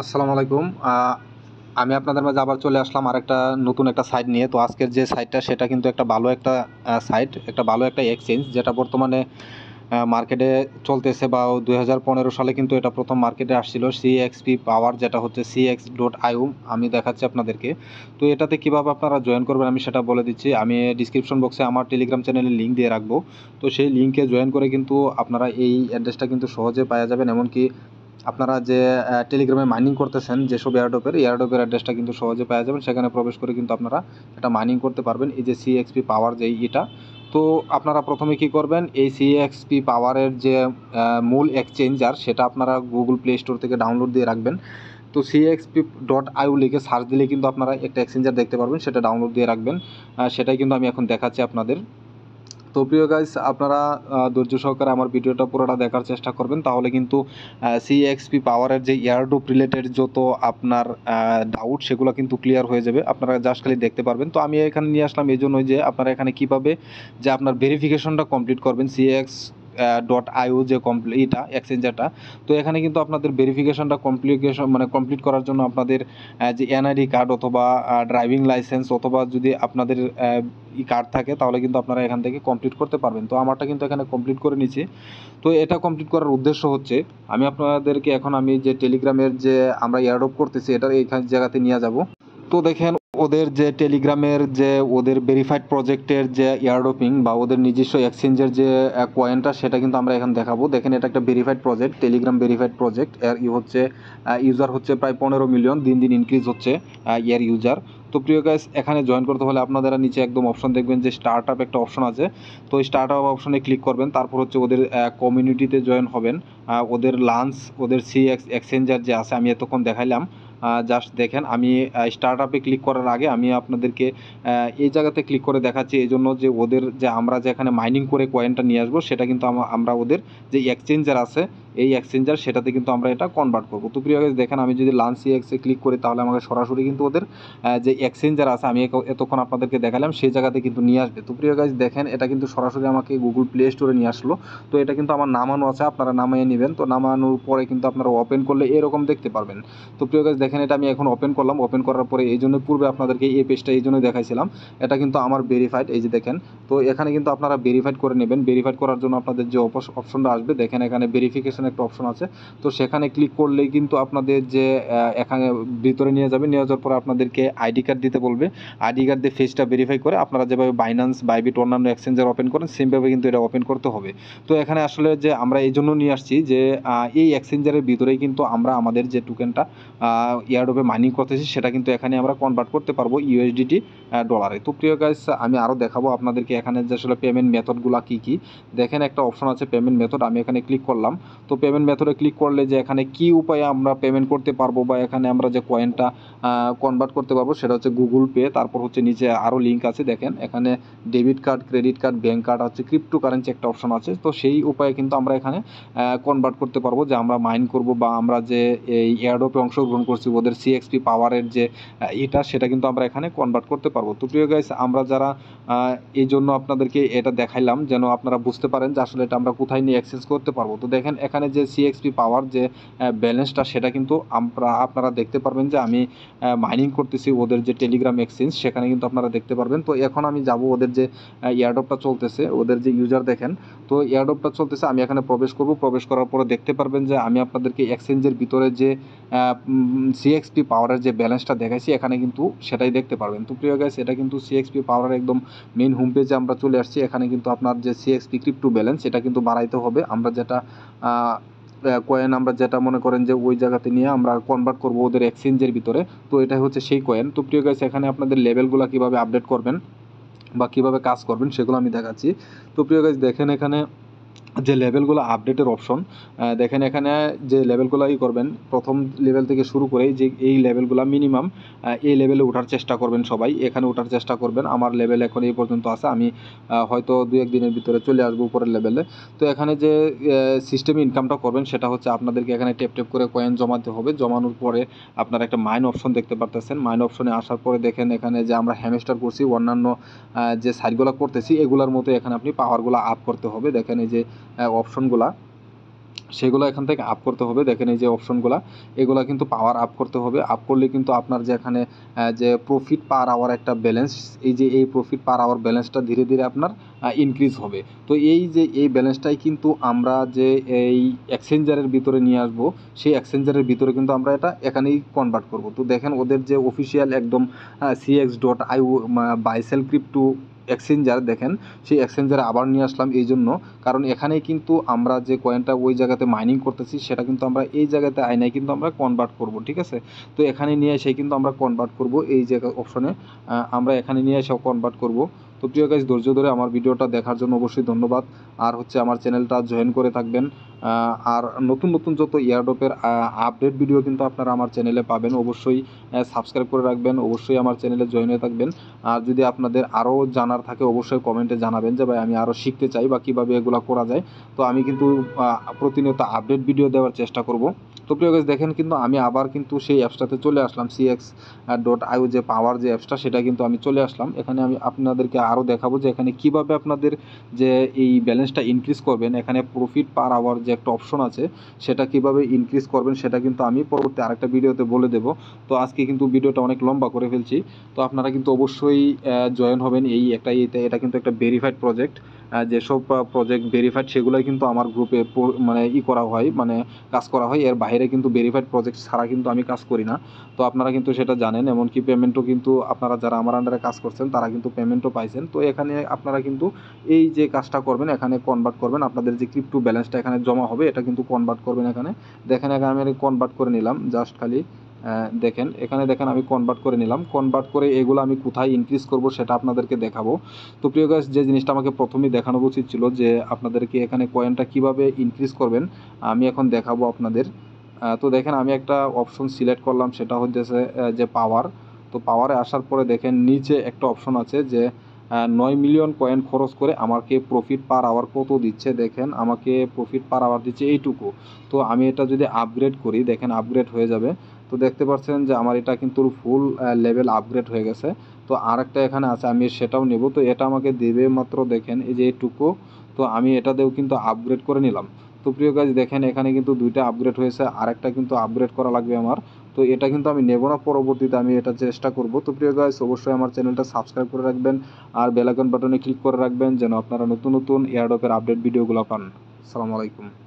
আসসালামু আলাইকুম। আমি আপনাদের মাঝে আবার চলে আসলাম আরেকটা নতুন একটা সাইট নিয়ে। তো আজকের যে সাইটটা সেটা কিন্তু একটা ভালো একটা সাইট, একটা ভালো একটা এক্সচেঞ্জ যেটা বর্তমানে মার্কেটে চলতেছে বা 2015 সালে কিন্তু এটা প্রথম মার্কেটে আসছিল। সিএক্সপি পাওয়ার যেটা হচ্ছে cx.io আমি দেখাচ্ছি আপনাদেরকে। তো এটাতে কিভাবে আপনারা জয়েন করবেন আমি সেটা বলে দিচ্ছি। আমি ডিসক্রিপশন বক্সে আমার টেলিগ্রাম চ্যানেলের লিঙ্ক দিয়ে রাখবো। তো সেই লিঙ্কে জয়েন করে কিন্তু আপনারা এই অ্যাড্রেসটা কিন্তু সহজে পাওয়া যাবেন। এমনকি আপনারা যে টেলিগ্রামে মাইনিং করতেছেন যেসব এয়ারড্রপের অ্যাড্রেসটা কিন্তু সহজে পাওয়া যাবেন। সেখানে প্রবেশ করে কিন্তু আপনারা এটা মাইনিং করতে পারবেন। এই যে সিএক্সপি পাওয়ার যেই এটা, তো আপনারা প্রথমে কি করবেন, এই সিএক্সপি পাওয়ারের যে মূল এক্সচেঞ্জার সেটা আপনারা গুগল প্লে স্টোর থেকে ডাউনলোড দিয়ে রাখবেন। তো cxp.io লিখে সার্চ দিলে কিন্তু আপনারা একটা এক্সচেঞ্জার দেখতে পারবেন, সেটা ডাউনলোড দিয়ে রাখবেন। সেটাই কিন্তু আমি এখন দেখাচ্ছি আপনাদের। তো প্রিয় গাইস, আপনারা ধৈর্য সহকারে আমার ভিডিওটা পুরোটা দেখার চেষ্টা করবেন, তাহলে কিন্তু সিএক্সপি পাওয়ারের যে এয়ারড্রপ রিলেটেড যত আপনার ডাউট সেগুলো কিন্তু ক্লিয়ার হয়ে যাবে। আপনারা জাস্ট খালি দেখতে পারবেন। তো আমি এখানে নিয়ে আসলাম এই জন্যই যে আপনারা এখানে কীভাবে যে আপনার ভেরিফিকেশনটা কমপ্লিট করবেন cx.io যে এটা এক্সচেঞ্জারটা। তো এখানে কিন্তু আপনাদের ভেরিফিকেশনটা কমপ্লিট করার জন্য আপনাদের যে এনআইডি কার্ড অথবা ড্রাইভিং লাইসেন্স অথবা যদি আপনাদের কার্ড থাকে তাহলে কিন্তু আপনারা এখান থেকে কমপ্লিট করতে পারবেন। তো আমারটা কিন্তু এখানে কমপ্লিট করে নিচ্ছি। তো এটা কমপ্লিট করার উদ্দেশ্য হচ্ছে আমি আপনাদেরকে এখন আমি যে টেলিগ্রামের যে আমরা এয়ারড্রপ করতেছি এটা এইখান জায়গাতে নিয়ে যাব। তো দেখেন ওদের যে টেলিগ্রামের যে ওদের ভেরিফাইড প্রজেক্টের যে এয়ারড্রপিং বা ওদের নিজস্ব এক্সচেঞ্জের যে কয়েনটা সেটা কিন্তু আমরা এখন দেখাবো। দেখেন এটা একটা verified project, Telegram verified project. এর ইউজার হচ্ছে প্রায় 15 মিলিয়ন, দিন দিন ইনক্রিজ হচ্ছে এর ইউজার। তো প্রিয় গাইস, এখানে জয়েন করতে হলে আপনারা নিচে একদম অপশন দেখবেন যে স্টার্ট আপ একটা অপশন আছে। তো স্টার্ট আপ অপশনে ক্লিক করবেন, তারপর হচ্ছে ওদের কমিউনিটিতে জয়েন হবেন। ওদের লাঞ্চ, ওদের এক্সচেঞ্জার যে আছে আমি এতক্ষণ দেখাইলাম। জাস্ট দেখেন আমি স্টার্ট আপে ক্লিক করার আগে আমি আপনাদেরকে এই জায়গাতে ক্লিক করে দেখাচ্ছি, এই জন্য যে ওদের যে আমরা যে এখানে মাইনিং করে কয়েনটা নিয়ে আসবো সেটা কিন্তু আমরা ওদের যে এক্সচেঞ্জার আছে এই এক্সচেঞ্জার সেটাতে কিন্তু আমরা এটা কনভার্ট করবো। তো প্রিয় গাইস দেখেন আমি যদি লাঞ্চ এক্সে ক্লিক করি তাহলে আমাকে সরাসরি কিন্তু ওদের যে এক্সচেঞ্জার আছে আমি এতক্ষণ আপনাদেরকে দেখালাম সেই জায়গাতে কিন্তু নিয়ে আসবে। তো প্রিয় গাইস দেখেন এটা কিন্তু সরাসরি আমাকে গুগল প্লে স্টোরে নিয়ে আসলো। তো এটা কিন্তু আমার নামানো আছে, আপনারা নামিয়ে নেবেন। তো নামানোর পরে কিন্তু আপনারা ওপেন করলে এরকম দেখতে পারবেন। তো প্রিয় গাইস দেখেন এটা আমি এখন ওপেন করলাম। ওপেন করার পরে এই জন্য পূর্বে আপনাদেরকে এই পেজটা এই জন্য দেখাইছিলাম, এটা কিন্তু আমার ভেরিফাইড, এই যে দেখেন। তো এখানে কিন্তু আপনারা ভেরিফাইড করে নেবেন। ভেরিফাইড করার জন্য আপনাদের যে অপশনটা আসবে দেখেন এখানে ভেরিফিকেশন একটা অপশন আছে। তো সেখানে ক্লিক করলেই কিন্তু আপনাদের যে এখানে ভিতরে নিয়ে যাবে, নিয়ে যাওয়ার পরে আপনাদেরকে আইডি কার্ড দিতে বলবে। আইডি কার্ড দিয়ে ফেসটা ভেরিফাই করে আপনারা যেভাবে বাইন্যান্স, বাইবিট অন্যান্য এক্সচেঞ্জার ওপেন করেন সেমভাবে কিন্তু এটা ওপেন করতে হবে। তো এখানে আসলে যে আমরা এই জন্য নিয়ে আসছি যে এই এক্সচেঞ্জারের ভিতরেই কিন্তু আমরা আমাদের যে টোকেনটা এয়ারড্রপে মাইনিং করতেছি সেটা কিন্তু এখানে আমরা কনভার্ট করতে পারবো ইউএসডিটি ডলারে। তো প্রিয় গাইস আমি আরও দেখাবো আপনাদেরকে এখানে যে আসলে পেমেন্ট মেথডগুলো কী কী। দেখেন একটা অপশন আছে পেমেন্ট মেথড, আমি এখানে ক্লিক করলাম। তো পেমেন্ট মেথডে ক্লিক করলে যে এখানে কী উপায়ে আমরা পেমেন্ট করতে পারবো বা এখানে আমরা যে কয়েনটা কনভার্ট করতে পারবো সেটা হচ্ছে গুগল পে। তারপর হচ্ছে নিচে আরও লিঙ্ক আছে, দেখেন এখানে debit card, credit card, bank card হচ্ছে, ক্রিপ্টো কারেন্সি একটা অপশন আছে। তো সেই উপায়ে কিন্তু আমরা এখানে কনভার্ট করতে পারবো যে আমরা মাইন করব বা আমরা যে এই এয়ারড্রপে অংশগ্রহণ করছি ওদের সিএক্সপি পাওয়ারের যে এটা সেটা কিন্তু আমরা এখানে কনভার্ট করতে পারবো। তো প্রিয় গাইস আমরা যারা এই জন্য আপনাদেরকে এটা দেখাইলাম যেন আপনারা বুঝতে পারেন যে আসলে এটা আমরা কোথায় নিয়ে এক্সচেঞ্জ করতে পারবো। তো দেখেন এখানে যে সিএক্সপি পাওয়ার যে ব্যালেন্সটা সেটা কিন্তু আপনারা দেখতে পারবেন যে আমি মাইনিং করতেছি ওদের যে টেলিগ্রাম এক্সচেঞ্জ সেখানে কিন্তু আপনারা দেখতে পারবেন। তো এখন আমি যাব ওদের যে এয়ারড্রপটা চলতেছে, ওদের যে ইউজার দেখেন, তো এয়ারড্রপটা চলতেছে আমি এখানে প্রবেশ করব। প্রবেশ করার পরে দেখতে পারবেন যে আমি আপনাদেরকে এক্সচেঞ্জের ভিতরে যে সিএক্সপি পাওয়ারের যে ব্যালেন্সটা দেখাইছি এখানে কিন্তু সেটাই দেখতে পারবেন। তো প্রিয় গাইস এটা কিন্তু সিএক্সপি পাওয়ারের একদম মেইন হোম পেজে আমরা চলে আসছি। এখানে কিন্তু আপনার যে সিএক্সপি ক্রিপ্টো ব্যালেন্স এটা কিন্তু বাড়াইতে হবে। আমরা যেটা কয়েন আমরা যেটা মনে করেন যে ওই জায়গাতে নিয়ে আমরা কনভার্ট করবো ওদের এক্সচেঞ্জের ভিতরে, তো এটা হচ্ছে সেই কয়েন। তো প্রিয় গাইস এখানে আপনাদের লেভেলগুলো কীভাবে আপডেট করবেন বা কীভাবে কাজ করবেন সেগুলো আমি দেখাচ্ছি। তো প্রিয় গাইস দেখেন এখানে যে লেভেলগুলো আপডেটের অপশন, দেখেন এখানে যে লেভেলগুলো করবেন প্রথম লেভেল থেকে শুরু করে যে এই লেভেলগুলো মিনিমাম এই লেভেলে ওঠার চেষ্টা করবেন, সবাই এখানে ওঠার চেষ্টা করবেন। আমার লেভেল এখন এই পর্যন্ত আছে, আমি হয়তো 2-1 দিনের ভিতরে চলে আসবো উপরের লেভেলে। তো এখানে যে সিস্টেমে ইনকামটা করবেন সেটা হচ্ছে আপনাদেরকে এখানে টেপ করে কয়েন জমাতে হবে। জমানোর পরে আপনারা একটা মাইন অপশন দেখতে পারতেছেন। মাইন অপশনে আসার পরে দেখেন এখানে যে আমরা হ্যামস্টার করছি অন্যান্য যে সাইটগুলো করতেছি এগুলোর মতো এখানে আপনি পাওয়ারগুলো আপ করতে হবে। দেখেন এই যে অপশনগুলা সেগুলো এখান থেকে আপ করতে হবে। দেখেন এই যে অপশনগুলা, এগুলা কিন্তু পাওয়ার আপ করতে হবে। আপ করলে কিন্তু আপনার যে এখানে যে প্রফিট পার আওয়ার একটা ব্যালেন্স, এই যে এই প্রফিট পার আওয়ার ব্যালেন্সটা ধীরে ধীরে আপনার ইনক্রিজ হবে। তো এই যে এই ব্যালেন্সটাই কিন্তু আমরা যে এই এক্সচেঞ্জারের ভিতরে নিয়ে আসবো, সেই এক্সচেঞ্জারের ভিতরে কিন্তু আমরা এটা এখানেই কনভার্ট করব। তো দেখেন ওদের যে অফিসিয়াল একদম cx.io বাইসেল ক্রিপ্টো এক্সচেঞ্জার, দেখেন সেই এক্সচেঞ্জারে আবার নিয়ে আসলাম এই জন্য, কারণ এখানেই কিন্তু আমরা যে কয়েনটা ওই জায়গাতে মাইনিং করতেছি সেটা কিন্তু আমরা এই জায়গাতে আইনাই কিন্তু আমরা কনভার্ট করব, ঠিক আছে। তো এখানে নিয়ে এসে কিন্তু আমরা কনভার্ট করব, এই যে অপশনে আমরা এখানে নিয়ে এসে কনভার্ট করব। তো প্রিয় গাইস, ধৈর্য ধরে আমার ভিডিওটা দেখার জন্য অবশ্যই ধন্যবাদ। আর হচ্ছে আমার চ্যানেলটা জয়েন করে থাকবেন। আর নতুন নতুন যত এয়ারড্রপের আপডেট ভিডিও কিন্তু আপনারা আমার চ্যানেলে পাবেন। অবশ্যই সাবস্ক্রাইব করে রাখবেন, অবশ্যই আমার চ্যানেলে জয়েন হয়ে থাকবেন। আর যদি আপনাদের আরও জানার থাকে অবশ্যই কমেন্টে জানাবেন যে ভাই আমি আরও শিখতে চাই বা কীভাবে এগুলো করা যায়। তো আমি কিন্তু প্রতিনিয়ত আপডেট ভিডিও দেওয়ার চেষ্টা করব। তো প্রিয় গাইস, দেখেন কিন্তু আমি আবার কিন্তু সেই অ্যাপসটাতে চলে আসলাম, cx.io যে পাওয়ার যে অ্যাপসটা, সেটা কিন্তু আমি চলে আসলাম। এখানে আমি আপনাদেরকে আরও দেখাবো যে এখানে কীভাবে আপনাদের যে এই ব্যালেন্সটা ইনক্রিজ করবেন। এখানে প্রফিট পার আওয়ার যে একটা অপশন আছে সেটা কীভাবে ইনক্রিজ করবেন সেটা কিন্তু আমি পরবর্তী আরেকটা ভিডিওতে বলে দেবো। তো আজকে কিন্তু ভিডিওটা অনেক লম্বা করে ফেলছি। তো আপনারা কিন্তু অবশ্যই জয়েন হবেন এই একটা ইয়েতে। এটা কিন্তু একটা ভেরিফাইড প্রজেক্ট। যেসব প্রজেক্ট ভেরিফাইড সেগুলোই কিন্তু আমার গ্রুপে মানে করা হয়, মানে কাজ করা হয়। এর বাইরে কিন্তু ভেরিফাইড প্রজেক্ট ছাড়া কিন্তু আমি কাজ করি না। তো আপনারা কিন্তু সেটা জানেন। এমনকি পেমেন্টও কিন্তু আপনারা যারা আমার আন্ডারে কাজ করছেন তারা কিন্তু পেমেন্টও পাইছেন। তো এখানে আপনারা কিন্তু এই যে কাজটা করবেন, এখানে কনভার্ট করবেন আপনাদের যে ক্রিপ্টো ব্যালেন্সটা এখানে জমা হবে, এটা কিন্তু কনভার্ট করবেন এখানে। দেখেন এখানে আমি কনভার্ট করে নিলাম জাস্ট খালি। দেখেন এখানে দেখেন আমি কনভার্ট করে নিলাম। কনভার্ট করে এগুলো আমি কোথায় ইনক্রিজ করব সেটা আপনাদেরকে দেখাবো। তো প্রিয় গাইস, যে জিনিসটা আমাকে প্রথমেই দেখানো উচিত ছিল যে আপনাদেরকে এখানে কয়েনটা কিভাবে ইনক্রিজ করবেন, আমি এখন দেখাবো আপনাদের। তো দেখেন আমি একটা অপশন সিলেক্ট করলাম, সেটা হচ্ছে যে পাওয়ার। তো পাওয়ারে আসার পরে দেখেন নিচে একটা অপশন আছে যে 9 মিলিয়ন কয়েন খরচ করে আমাকে প্রফিট পার আওয়ার কত দিচ্ছে। দেখেন আমাকে প্রফিট পার আওয়ার দিচ্ছে এইটুকু। তো আমি এটা যদি আপগ্রেড করি, দেখেন আপগ্রেড হয়ে যাবে। তো দেখতে পাচ্ছেন যে আমার এটা কিন্তু ফুল লেভেল আপগ্রেড হয়ে গেছে। তো আরেকটা এখানে আছে, আমি সেটাও নেব। তো এটা আমাকে দেবে মাত্র দেখেন এই যে এইটুকু। তো আমি এটাতেও কিন্তু আপগ্রেড করে নিলাম। তো প্রিয় গাইস, দেখেন এখানে কিন্তু দুইটা আপগ্রেড হয়েছে, আরেকটা কিন্তু আপগ্রেড করা লাগবে আমার। তো এটা কিন্তু আমি নেব না, পরবর্তীতে আমি এটা চেষ্টা করব। তো প্রিয় গাইস, অবশ্যই আমার চ্যানেলটা সাবস্ক্রাইব করে রাখবেন আর বেল আইকন বাটনে ক্লিক করে রাখবেন যেন আপনারা নতুন নতুন এয়ারড্রপের আপডেট ভিডিওগুলো পান। আসসালামু আলাইকুম।